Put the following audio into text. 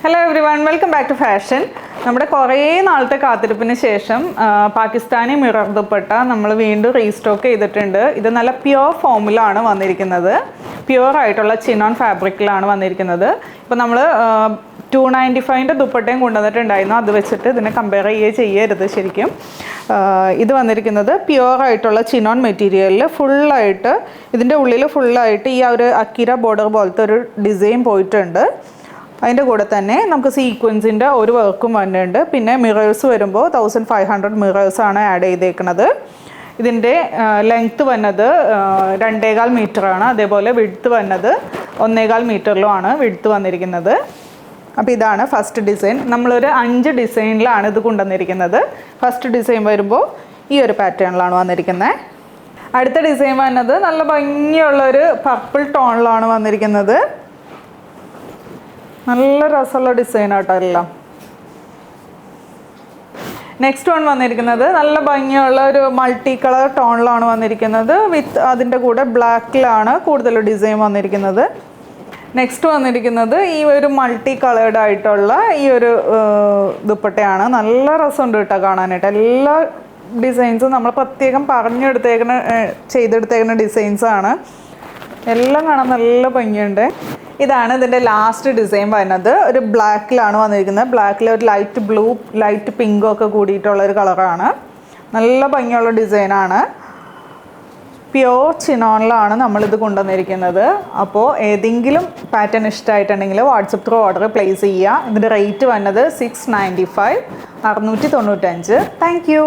Hello everyone, welcome back to fashion. നമ്മുടെ കുറേ നാളത്തെ കാത്തിരിപ്പിന് ശേഷം പാകിസ്ഥാനി മിറർ ദുപ്പട്ട നമ്മൾ വീണ്ടും റീസ്റ്റോക്ക് ചെയ്തിട്ടുണ്ട്. ഇത് നല്ല പ്യുവർ ഫോമിലാണ് വന്നിരിക്കുന്നത്. പ്യുവർ ആയിട്ടുള്ള ചിനോൺ ഫാബ്രിക്കിലാണ് വന്നിരിക്കുന്നത്. ഇപ്പോൾ നമ്മൾ 295 ദുപ്പട്ടയും കൊണ്ടുവന്നിട്ടുണ്ടായിരുന്നു. അത് വെച്ചിട്ട് ഇതിനെ കമ്പയർ ചെയ്യരുത് ശരിക്കും. ഇത് വന്നിരിക്കുന്നത് പ്യുവർ ആയിട്ടുള്ള ചിനോൺ മെറ്റീരിയലിൽ ഫുള്ളായിട്ട്, ഇതിൻ്റെ ഉള്ളിൽ ഫുള്ളായിട്ട് ഈ ഒരു അക്കിര ബോർഡർ പോലത്തെ ഒരു ഡിസൈൻ പോയിട്ടുണ്ട്. അതിൻ്റെ കൂടെ തന്നെ നമുക്ക് സീക്വൻസിൻ്റെ ഒരു വർക്കും വന്നിട്ടുണ്ട്. പിന്നെ മിറേഴ്സ് വരുമ്പോൾ 1500 മിറേഴ്സാണ് ആഡ് ചെയ്തേക്കുന്നത്. ഇതിൻ്റെ ലെങ്ത്ത് വന്നത് 2.25 മീറ്ററാണ്. അതേപോലെ വിഡ്ത്ത് വന്നത് 1.25 മീറ്ററിലുമാണ് വിഡ്ത്ത് വന്നിരിക്കുന്നത്. അപ്പോൾ ഇതാണ് ഫസ്റ്റ് ഡിസൈൻ. നമ്മളൊരു 5 ഡിസൈനിലാണ് ഇത് കൊണ്ടുവന്നിരിക്കുന്നത്. ഫസ്റ്റ് ഡിസൈൻ വരുമ്പോൾ ഈ ഒരു പാറ്റേണിലാണ് വന്നിരിക്കുന്നത്. അടുത്ത ഡിസൈൻ വന്നത് നല്ല ഭംഗിയുള്ളൊരു പർപ്പിൾ ടോണിലാണ് വന്നിരിക്കുന്നത്. നല്ല രസമുള്ള ഡിസൈനാട്ടോ എല്ലാം. നെക്സ്റ്റ് വൺ വന്നിരിക്കുന്നത് നല്ല ഭംഗിയുള്ള ഒരു മൾട്ടി കളർ ടോണിലാണ് വന്നിരിക്കുന്നത്. വിത്ത് അതിൻ്റെ കൂടെ ബ്ലാക്കിലാണ് കൂടുതൽ ഡിസൈൻ വന്നിരിക്കുന്നത്. നെക്സ്റ്റ് വന്നിരിക്കുന്നത് ഈ ഒരു മൾട്ടി കളേർഡ് ആയിട്ടുള്ള ഈ ഒരു ദുപ്പട്ടയാണ്. നല്ല രസമുണ്ട് കേട്ടോ കാണാനായിട്ട്. എല്ലാ ഡിസൈൻസും നമ്മൾ പ്രത്യേകം ചെയ്തെടുത്തേക്കുന്ന ഡിസൈൻസാണ്. എല്ലാം കാണാൻ നല്ല ഭംഗിയുണ്ട്. ഇതാണ് ഇതിൻ്റെ ലാസ്റ്റ് ഡിസൈൻ വരുന്നത്. ഒരു ബ്ലാക്കിലാണ് വന്നിരിക്കുന്നത്. ബ്ലാക്കിൽ ഒരു ലൈറ്റ് ബ്ലൂ, ലൈറ്റ് പിങ്കും ഒക്കെ കൂടിയിട്ടുള്ളൊരു കളറാണ്. നല്ല ഭംഗിയുള്ള ഡിസൈനാണ്. പ്യുവർ ചിനോണിലാണ് നമ്മളിത് കൊണ്ടുവന്നിരിക്കുന്നത്. അപ്പോൾ ഏതെങ്കിലും പാറ്റേൺ ഇഷ്ടമായിട്ടുണ്ടെങ്കിൽ വാട്സപ്പ് ത്രൂ ഓർഡർ പ്ലേസ് ചെയ്യുക. ഇതിൻ്റെ റേറ്റ് വന്നത് 695, 695. Thank you.